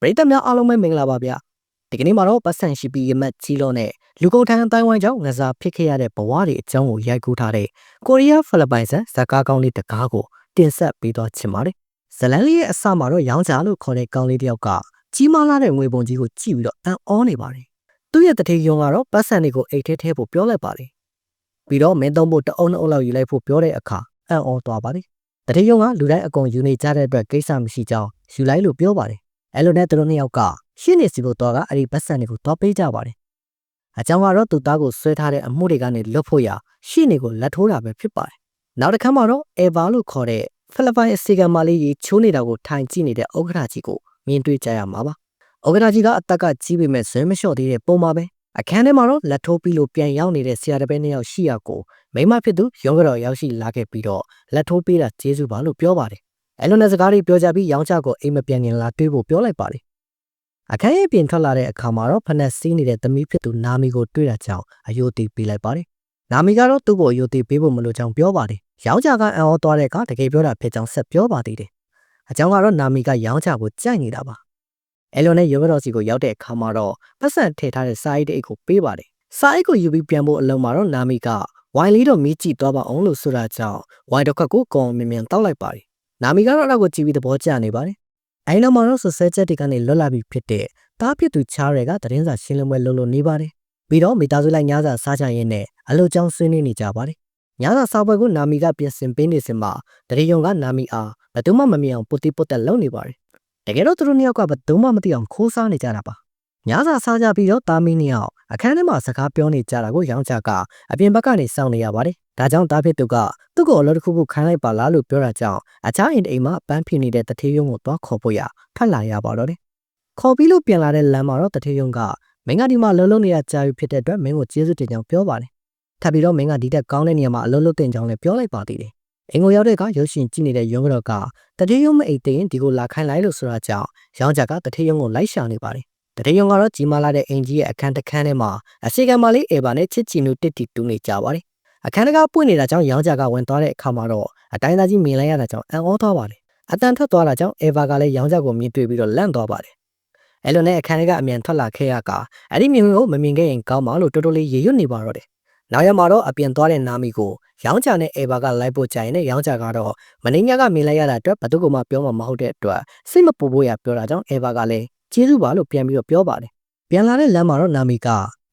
ပရိသတ်များအားလုံးပဲမင်္ဂလာပါဗျာဒီကနေ့မှာတော့ပတ်စံရှိပြီးရမတ်ကြီးလို့နဲ့လူကုန်ထမ်းအတိုင်းဝိုင်းကြောင့်ငစားဖြစ်ခဲ့ရတဲ့ဘဝတွေအကြောင်းကိုရိုက်ကူးထားတဲ့ကိုရီးယားဖိလစ်ပိုင်ဇာကားကောင်းလေးတကားကိုတင်ဆက်ပေးသွားချင်ပါတယ်ဇလန်လေးရဲ့အစမှာတော့ရောင်းချလို့ခေါ်တဲ့ကောင်းလေးတစ်ယောက်ကကြီးမားလာတဲ့ငွေပုံကြီးကိုကြည့်ပြီးတော့အံ့ဩနေပါတယ်သူ့ရဲ့တထေယုံကတော့ပတ်စံတွေကိုအိတ်ထဲဖို့ပြောလိုက်ပါတယ်ပြီးတော့မင်းသုံးဖို့တအုံလောက်ယူလိုက်ဖို့ပြောတဲ့အခါအံ့ဩသွားပါတယ်တထေယုံကလူတိုင်းအကုန်ယူနေကြတဲ့အတွက်ကိစ္စမရှိကြောင်းယူလိုက်လို့ပြောပါတယ်အဲ့လိုနဲ့သူတို့နှစ်ယောက်ကရှင်းနေစီဖို့တော့ကအဲ့ဒီပတ်စံတွေကိုတော့ပေးကြပါတယ်အကြောင်းကတော့သူသားကိုဆွဲထားတဲ့အမှုတွေကနေလွတ်ဖို့ရရှင်းနေကိုလက်ထိုးတာပဲဖြစ်ပါတယ်နောက်တစ်ခါမှတော့အေဗာလို့ခေါ်တဲ့ဖိလစ်ပိုင်အစီကံမလေးကြီးချိုးနေတာကိုထိုင်ကြည့်နေတဲ့ဥက္ကဋ္ဌကြီးကိုမြင်တွေ့ကြရမှာပါဥက္ကဋ္ဌကြီးကအသက်ကကြီးပေမဲ့ဇွဲမလျှော့သေးတဲ့ပုံပါပဲအခန်းထဲမှာတော့လက်ထိုးပြီးလို့ပြန်ရောက်နေတဲ့ဆရာတပည့်နှစ်ယောက်ရှိရကိုမိမဖြစ်သူရုံးကတော့ရောက်ရှိလာခဲ့ပြီးတော့လက်ထိုးပေးတာကျေးဇူးပါလို့ပြောပါတယ်အဲ့လိုနဲ့စကားတွေပြောကြပြီးရောင်းချကိုအိမ်မပြန်ခင်လာတွေးဖို့ပြောလိုက်ပါတယ်အခန်းရဲ့ပြင်ထွက်လာတဲ့အခါမှာတော့ဖနက်စီးနေတဲ့သမီးဖြစ်သူနာမီကိုတွေ့တာကြောင့်အယိုတီးပေးလိုက်ပါတယ်နာမီကတော့သူ့ကိုအယိုတီးပေးဖို့မလိုကြောင်းပြောပါတယ်ရောင်းချကအံ့ဩသွားတဲ့အခါတကယ်ပြောတာဖြစ်ကြောင်းဆက်ပြောပါသေးတယ်အကြောင်းကတော့နာမီကရောင်းချကိုကြိုက်နေတာပါအဲ့လိုနဲ့ရုံးတော်စီကိုရောက်တဲ့အခါမှာတော့ပတ်စံထည့်ထားတဲ့စာအိတ်အိတ်ကိုပေးပါတယ်စာအိတ်ကိုယူပြီးပြန်ဖို့အလုံးမှာတော့နာမီကဝိုင်လေးတော့မီးကြည့်သွားပါအောင်လို့ဆိုတာကြောင့်ဝိုင်တစ်ခွက်ကိုကောင်းမြင်မြင်တောက်လိုက်ပါတယ်နာမီကတော့အဲ့ဒါကိုကြည့်ပြီးသဘောကျနေပါတယ်အဲ့နောက်မှာတော့ဆွဆဲချက်တွေကနေလွတ်လာပြီးဖြစ်တဲ့တားဖြစ်သူချားတွေကသတင်းစာရှင်းလင်းပွဲလုပ်လို့နေပါတယ်ပြီးတော့မိသားစုလိုက်ညစာစားကြရင်းနဲ့အလုပ်ကြောင်းဆွေးနွေးနေကြပါတယ်ညစာစားပွဲကိုနာမီကပြင်ဆင်ပေးနေစမှာတရေယုံကနာမီအားဘယ်သူမှမမြင်အောင်ပုတ်တက်လုပ်နေပါတယ်တကယ်တော့သူတို့နှစ်ယောက်ကဘယ်သူမှမသိအောင်ခိုးစားနေကြတာပါညစာစားကြပြီးတော့တာမီနှစ်ယောက်အခန်းထဲမှာစကားပြောနေကြတာကိုရောင်းချကအပြင်ဘက်ကနေစောင့်နေရပါတယ်ဒါကြောင့်တားဖြစ်သူကသူ့ကိုအလုပ်တစ်ခုခုခိုင်းလိုက်ပါလားလို့ပြောတာကြောင့်အခြားအိမ်မှာပန်းဖြစ်နေတဲ့တထေးယုံကိုသွားခေါ်ဖို့ရဖတ်လာရပါတော့တယ်ခေါ်ပြီးလို့ပြန်လာတဲ့လမ်းမှာတော့တထေးယုံကမင်းကဒီမှာလှုပ်လှုပ်နေတာကြာပြီဖြစ်တဲ့အတွက်မင်းကိုကျေးဇူးတင်ကြောင်းပြောပါတယ်ထပ်ပြီးတော့မင်းကဒီတက်ကောင်းတဲ့နေရာမှာအလုပ်လုပ်တင်ကြောင်းလည်းပြောလိုက်ပါသေးတယ်အင်ကိုရောက်တဲ့အခါရုပ်ရှင်ကြည့်နေတဲ့ရုံးကတော့ကတထေးယုံမအိတ်သိရင်ဒီကိုလာခိုင်းလိုက်လို့ဆိုတာကြောင့်ရောင်းချကတထေးယုံကိုလိုက်ရှာနေပါတယ်တထေးယုံကတော့ကြီးမားလာတဲ့အင်ကြီးရဲ့အခန်းတစ်ခန်းထဲမှာအစီကံမလေးအေဗာနဲ့ချစ်ချီနူတစ်တီတူးနေကြပါတယ်အခန်းတကာပွင့်နေတာကြောင့်ရောင်းချကဝင်သွားတဲ့အခါမှာတော့အတိုင်းသားကြီးမြင်လိုက်ရတာကြောင့်အံ့ဩသွားပါတယ်အတန်ထွက်သွားတာကြောင့်အေဗာကလည်းရောင်းချကိုမြင်တွေ့ပြီးတော့လန့်သွားပါတယ်အဲ့လိုနဲ့အခန်းထဲကအမြန်ထွက်လာခဲ့ရကအဲ့ဒီမြင်ကိုမမြင်ခဲ့ရင်ကောင်းပါလို့တော်တော်လေးရေရွတ်နေပါတော့တယ်နောက်ရမှာတော့အပြင်သွားတဲ့နာမီကိုရောင်းချနဲ့အေဗာကလိုက်ဖို့ကြိုင်နဲ့ရောင်းချကတော့မင်းညကမြင်လိုက်ရတာအတွက်ဘသူကမှပြောမှာမဟုတ်တဲ့အတွက်စိတ်မပူဖို့ရပြောတာကြောင့်အေဗာကလည်းကျေးဇူးပါလို့ပြန်ပြီးတော့ပြောပါတယ်ပြန်လာတဲ့လမ်းမှာတော့နာမီက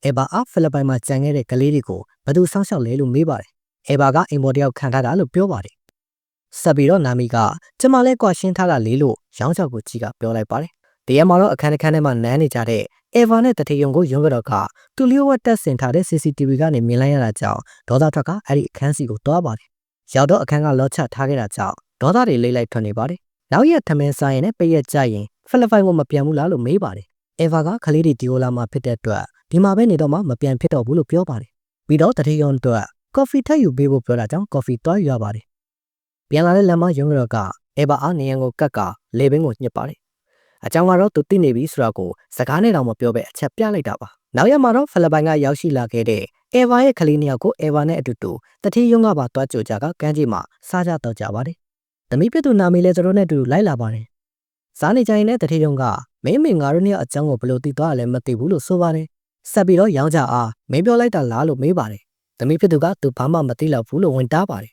အေဗာအားဖိလစ်ပိုင်မှာကြံခဲ့တဲ့ကလေးတွေကိုဘသူစောင့်ရှောက်လဲလို့မေးပါတယ်အေဗာကအိမ်ပေါ်တယောက်ခံထားတာလို့ပြောပါတယ်ဆက်ပြီးတော့နာမီကကျမလဲကွာရှင်းထားတာလေးလို့ရောင်းချကိုကြီးကပြောလိုက်ပါတယ်တရက်မှာတော့အခန်းထဲမှာနန်းနေကြတဲ့အေဗာနဲ့တထေယုံကိုရုံးကတော့ကသူလျှို့ဝှက်တက်ဆင်ထားတဲ့ CCTV ကနေမြင်လိုက်ရတာကြောင့်ဒေါသထွက်ကအဲ့ဒီအခန်းစီကိုတွားပါတယ်ရောက်တော့အခန်းကလော့ချထားခဲ့တာကြောင့်ဒေါသတွေလိမ့်လိုက်ထွက်နေပါတယ်နောက်ရက်ထမင်းစားရင်နဲ့ပိတ်ရက်ကြရင်ဖိလစ်ပိုင်ကိုမပြန်ဘူးလားလို့မေးပါတယ်အေဗာကခလေးတွေဒီကိုလာမှဖြစ်တဲ့အတွက်ဒီမှာပဲနေတော့မှမပြန်ဖြစ်တော့ဘူးလို့ပြောပါတယ်ပြီးတော့တထေယုံအတွက်ကော်ဖီထည့်ယူပေးဖို့ပြောတာကြောင့်ကော်ဖီတွားယူရပါတယ်ပြန်လာတဲ့လမ်းမှာရုံးကတော့ကအေဗာအားနေရန်ကိုကတ်ကလေဘင်းကိုညှစ်ပါတယ်အကြောင်းကတော့သူသိနေပြီဆိုတာကိုစကားနဲ့တော့မပြောပဲအချက်ပြလိုက်တာပါနောက်ရက်မှာတော့ဖိလစ်ပိုင်ကရောက်ရှိလာခဲ့တဲ့အေဗာရဲ့ကလေးနှစ်ယောက်ကိုအေဗာနဲ့အတူတူတထေးယုံကပါတွားကြိုကြကကမ်းခြေမှာစားကြတော့ကြပါတယ်သမီးပြတူနာမီလည်းသူတို့နဲ့အတူလိုက်လာပါတယ်စားနေကြရင်လည်းတထေးယုံကမင်းငါတို့နှစ်ယောက်အကြောင်းကိုဘယ်လိုသိသွားရလဲမသိဘူးလို့ဆိုပါတယ်ဆက်ပြီးတော့ရောင်းကြအားမင်းပြောလိုက်တာလားလို့မေးပါတယ်သမီးပြတူကသူဘာမှမသိတော့ဘူးလို့ဝင်တားပါတယ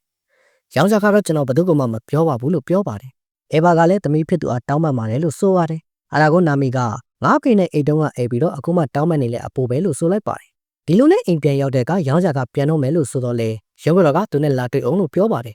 ်ရောင်းကြကတော့ကျွန်တော်ဘယ်သူမှမပြောပါဘူးလို့ပြောပါတယ်အေဗာကလည်းသမီးဖြစ်သူအားတောင်းပန်ပါတယ်လို့ဆိုပါတယ်အဲ့ဒါကိုနာမီကငါ့ဖေနဲ့အိတ်တုံးကအိပ်ပြီးတော့အခုမှတောင်းပန်နေလဲအပိုပဲလို့ဆိုလိုက်ပါတယ်ဒီလိုနဲ့အိမ်ပြန်ရောက်တဲ့ကရောင်းကြကပြန်တော့မယ်လို့ဆိုတော့လေရုံးကတော့ကသူနဲ့လာတွေ့အောင်လို့ပြောပါတယ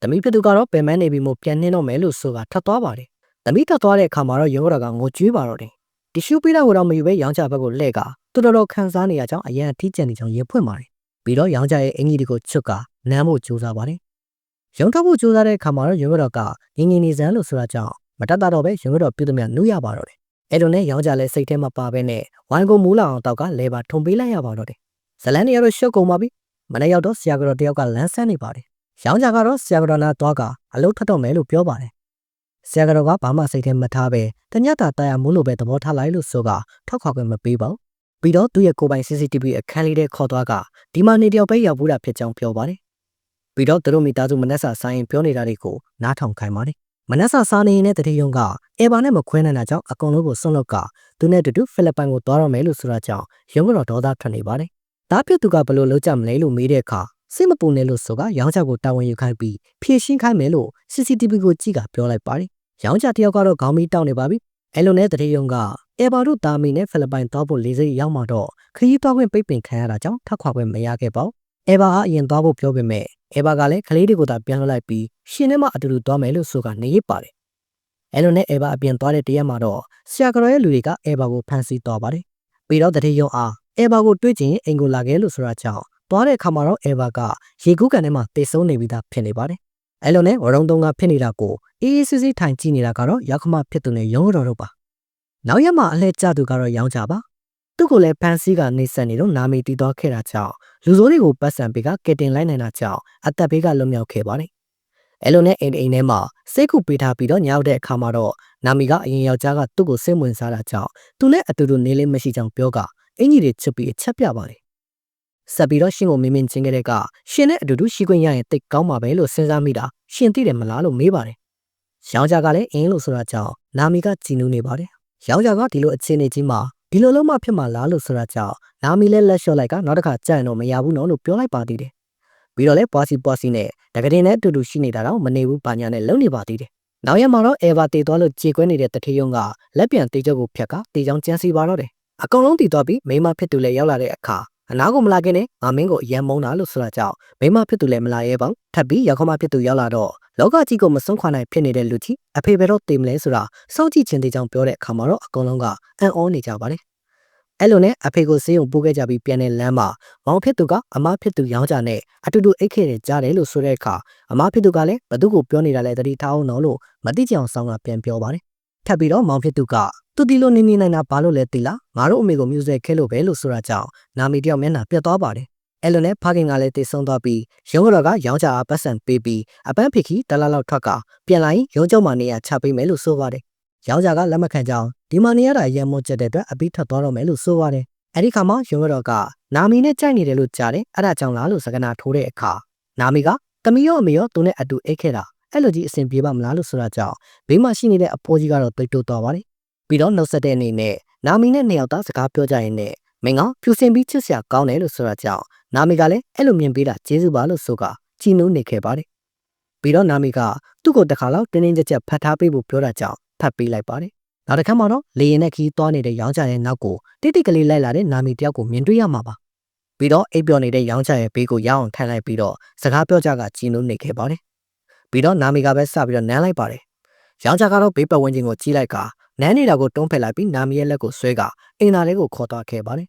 ်သမီးဖြစ်သူကတော့ပင်မနေပြီးမှပြန်နှင်းတော့မယ်လို့ဆိုတာထပ်သွားပါတယ်သမီးထပ်သွားတဲ့အခါမှာတော့ရုံးကတော့ကငိုကြွေးပါတော့တယ်တီရှူပေးတာကိုတော့မယူပဲရောင်းကြဘက်ကိုလှည့်ကသူတော်ခံစားနေရကြောင်းအရန်ထိကျန်နေကြောင်းရင်ဖွင့်ပါတယ်ပြီးတော့ရောင်းကြရဲ့အင်ကြီးတွေကိုချွတ်ကနမ်းဖို့ကြိုးစားပါတယ်ရုံးထုတ်ဖို့ကြိုးစားတဲ့အခါမှာတော့ရုံးကတော့ကငင်းနေစမ်းလို့ဆိုတာကြောင့်မတတ်တာတော့ပဲရုံးကတော့ပြုသမျှနှုတ်ရပါတော့တယ်အဲ့လိုနဲ့ရောင်းကြလဲစိတ်ထဲမှာပါပဲနဲ့ဝိုင်းကိုမူးလာအောင်တောက်ကလဲပါထုံပေးလိုက်ရပါတော့တယ်ဇလန်တွေကတော့ရှုပ်ကုန်ပါပြီမနေ့ရောက်တော့ဆရာကတော့တယောက်ကလမ်းဆန်းနေပါတယ်ရောင်းကြကတော့ဆရာကတော့နာသွားကအလုပ်ထွက်တော့မယ်လို့ပြောပါတယ်ဆရာကတော့ကဘာမှစိတ်ထဲမထားပဲတညတာတာယာမိုးလိုပဲသဘောထားလိုက်လို့ဆိုကထောက်ခေါ်ခွင့်မပေးပါဘူးပြီးတော့သူ့ရဲ့ကိုယ်ပိုင် CCTV အခန်းလေးထဲခေါ်သွားကဒီမှာနေတယောက်ပဲရောက်ဘူးတာဖြစ်ကြောင်းပြောပါတယ်ပြီးတော့သူတို့မိသားစုမနက်စာဆိုင်ပြောနေတာတွေကိုနားထောင်ခိုင်းပါတယ် မနက်စာစားနေနေတဲ့တတိယုံကအေဘာနဲ့မခွဲနိုင်တာကြောင့်အကုန်လုံးကိုဆွန့်လွတ်ကသူနဲ့တူတူဖိလစ်ပိုင်ကိုသွားတော့မယ်လို့ဆိုတာကြောင့်ရုံးကတော့ဒေါသထွက်နေပါတယ်။ဒါပြသူကဘလို့လုံးကြမလဲလို့မေးတဲ့အခါစိတ်မပူနဲ့လို့ဆိုကရောင်းချကိုတာဝန်ယူခိုင်းပြီးဖြည့်ရှင်းခိုင်းမယ်လို့ CCTV ကိုကြည့်ကပြောလိုက်ပါတယ်။ရောင်းချတယောက်ကတော့ခေါင်းမီးတောက်နေပါပြီ။အဲလိုနဲ့တတိယုံကအေဘာတို့တာမီနဲ့ဖိလစ်ပိုင်သွားဖို့လေးစိတ်ရောက်မှတော့ခရီးသွားခွင့်ပိတ်ပင်ခံရတာကြောင့်ထပ်ခွာခွင့်မရခဲ့ပါဘူး။အေဘာကအရင်သွားဖို့ပြောပေမဲ့အေဘာကလည်းကလေးတွေကိုသာပြန်လွှတ်လိုက်ပြီးရှင်နဲ့မှအတူတူသွားမယ်လို့ဆိုကနေရပါတယ်။အဲလိုနဲ့အေဘာအပြင်သွားတဲ့တရက်မှာတော့ဆရာကတော်ရဲ့လူတွေကအေဘာကိုဖမ်းဆီးသွားပါတယ်။ပြီးတော့တတိယုံအားအေဘာကိုတွေ့ချင်အိမ်ကိုလာခဲ့လို့ဆိုတာကြောင့်သွားတဲ့အခါမှာတော့အေဘာကရေကူးကန်ထဲမှာတေဆုံးနေပြီးသားဖြစ်နေပါတယ်။အဲလိုနဲ့ဝရုံတုံးကဖြစ်နေတာကိုအေးအေးဆေးဆေးထိုင်ကြည့်နေတာကတော့ရောက်ခမဖြစ်သူနဲ့ရုံးတော်တို့ပါ။နောက်ရက်မှာအလှည့်ကျသူကတော့ရောင်းကြပါ။သူ့ကိုလည်းဖမ်းဆီးကနေဆက်နေတော့နာမည်တည်သွားခဲ့တာကြောင့်လူစိုးတွေကိုပတ်စံပေးကကက်တင်လိုက်နိုင်တာကြောင့်အသက်ဘေးကလွတ်မြောက်ခဲ့ပါတယ်။အဲလိုနဲ့အိမ်ထဲမှာစိတ်ကူပေးထားပြီးတော့ညောက်တဲ့အခါမှာတော့နာမီကအရင်ယောက်ျားကသူ့ကိုစိတ်ဝင်စားတာကြောင့်သူနဲ့အတူတူနေလေးမရှိကြောင်ပြောကအင်ကြီးတွေချစ်ပြီးအချက်ပြပါတယ်။ဆက်ပြီးတော့ရှင်ကိုမင်းမင်းချင်းကလေးကရှင်နဲ့အတူတူရှိခွင့်ရရင်တိတ်ကောင်းပါပဲလို့စဉ်းစားမိတာရှင်သိတယ်မလားလို့မေးပါတယ်။ယောက်ျားကလည်းအင်းလို့ဆိုတာကြောင့်နာမီကကြည်နူးနေပါတယ်။ယောက်ျားကဒီလိုအခြေအနေကြီးမှာဒီလိုလုံးမဖြစ်မှာလားလို့ဆိုတာကြောင့်နာမီလည်းလက်လျှော့လိုက်ကနောက်တစ်ခါကြံ့တော့မရဘူးနော်လို့ပြောလိုက်ပါသေးတယ်။ပြီးတော့လည်းပွားစီနဲ့တကယ်နဲ့အတူတူရှိနေတာတော့မနေဘူးပါညာနဲ့လုံနေပါသေးတယ်။နောက်ရက်မှာတော့အေဗာတေသွားလို့ကြေကွဲနေတဲ့တထေးယုံကလက်ပြန်တေးချုပ်ကိုဖြတ်ကတေချောင်းကျန်းစီပါတော့တယ်။အကောင်လုံးတည်သွားပြီးမိမဖြစ်သူလည်းရောက်လာတဲ့အခါအနာကိုမလာခင်နဲ့ငါမင်းကိုအယံမုန်းတာလို့ဆိုတာကြောင့်မိမဖြစ်သူလည်းမလာရဲပါဘူး။ထပ်ပြီးရောက်ခမဖြစ်သူရောက်လာတော့လောကကြီးကိုမဆုံးခွာနိုင်ဖြစ်နေတဲ့လူကြီးအဖေဘယ်တော့တည်မလဲဆိုတာစောင့်ကြည့်ခြင်းတေချောင်းပြောတဲ့အခါမှာတော့အကောင်လုံးကအံ့ဩနေကြပါတယ်။အဲ့လိုနဲ့အဖေကိုဆေးရုံပို့ခဲ့ကြပြီးပြန်တဲ့လမ်းမှာမောင်ဖြစ်သူကအမဖြစ်သူရောင်းကြနဲ့အတူတူအိတ်ခဲ့တယ်ကြားတယ်လို့ဆိုတဲ့အခါအမဖြစ်သူကလည်းဘသူကိုပြောနေတာလဲတတိထားအောင်နော်လို့မတိကျအောင်ဆောင်းကပြန်ပြောပါတယ်။ထပ်ပြီးတော့မောင်ဖြစ်သူကသူတီလိုနေနေနိုင်တာဘာလို့လဲသိလားငါတို့အမေကိုမြူဇစ်ခဲလို့ပဲလို့ဆိုတာကြောင့်နာမီတယောက်မျက်နှာပြတ်သွားပါတယ်။အဲ့လိုနဲ့ဖခင်ကလည်းတိတ်ဆုံးသွားပြီးရုံးတော်ကရောင်းကြအားပတ်စံပေးပြီးအပန်းဖိခီတလားလောက်ထွက်ကပြန်လာရင်ရုံးကျောင်းမှာနေရာချပေးမယ်လို့ဆိုပါတယ်။ရောင်းကြကလက်မခံကြောင်းဒီမှာနေရတာရံမွတ်ချက်တဲ့အတွက်အပြီးထွက်သွားတော့မယ်လို့ဆိုပါတယ်။အဲဒီခါမှာရုံးတော်ကနာမီနဲ့ကြိုက်နေတယ်လို့ကြားတယ်။အဲ့ဒါကြောင့်လားလို့စကားနာထိုးတဲ့အခါနာမီကတမီရောအမေရောသူနဲ့အတူအိတ်ခဲ့တာအဲ့လိုကြီးအဆင်ပြေပါမလားလို့ဆိုတာကြောင့်ဘေးမှာရှိနေတဲ့အဖိုးကြီးကတော့တိတ်တိုးသွားပါတယ်။ပြီးတော့နှုတ်ဆက်တဲ့အနေနဲ့နာမီနဲ့နှစ်ယောက်သားစကားပြောကြရင်နဲ့မင်းကဖြူစင်ပြီးချစ်စရာကောင်းတယ်လို့ဆိုတာကြောင့်နာမီကလည်းအဲ့လိုမြင်ပေးတာကျေးဇူးပါလို့ဆိုကကြည်နူးနေခဲ့ပါတယ်။ပြီးတော့နာမီကသူ့ကိုတစ်ခါလောက်တင်းတင်းကြပ်ကြပ်ဖတ်ထားပေးဖို့ပြောတာကြောင့်ဖတ်ပေးလိုက်ပါတယ်။နောက်တစ်ခါမှတော့လေရင်နဲ့ခီးသွားနေတဲ့ရောင်းချရဲ့နောက်ကိုတိတ်တိတ်ကလေးလိုက်လာတဲ့နာမီတယောက်ကိုမြင်တွေ့ရမှာပါ။ပြီးတော့အိပ်ပျော်နေတဲ့ရောင်းချရဲ့ဘေးကိုရအောင်ထိုင်လိုက်ပြီးတော့စကားပြောကြကကြည်နူးနေခဲ့ပါတယ်။ပြီးတော့နာမီကပဲစပြီးတော့နမ်းလိုက်ပါတယ်။ရောင်းချကတော့ဘေးပတ်ဝန်းကျင်ကိုကြီးလိုက်ကနမ်းနေတာကိုတွန်းဖက်လိုက်ပြီးနာမီရဲ့လက်ကိုဆွဲကအင်နာလေးကိုခေါ်သွားခဲ့ပါတယ်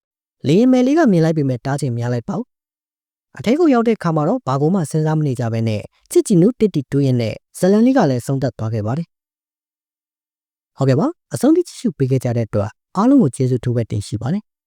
။လေရင်မယ်လေးကမြင်လိုက်ပြီးမဲ့တားချင်များလိုက်ပေါ့။အထဲကိုရောက်တဲ့ခါမှာတော့ဘာကိုမှစဉ်းစားမနေကြဘဲနဲ့ချစ်ကြည်နူးတစ်တီတူးရင်နဲ့ဇလန်လေးကလည်းဆုံးသက်သွားခဲ့ပါတယ်။ဟုတ်ကဲ့ပါအဆုံးထိကြည့်ရှုပေးခဲ့ကြတဲ့အတွက်အားလုံးကိုကျေးဇူးထူးပဲတင်ရှိပါတယ်။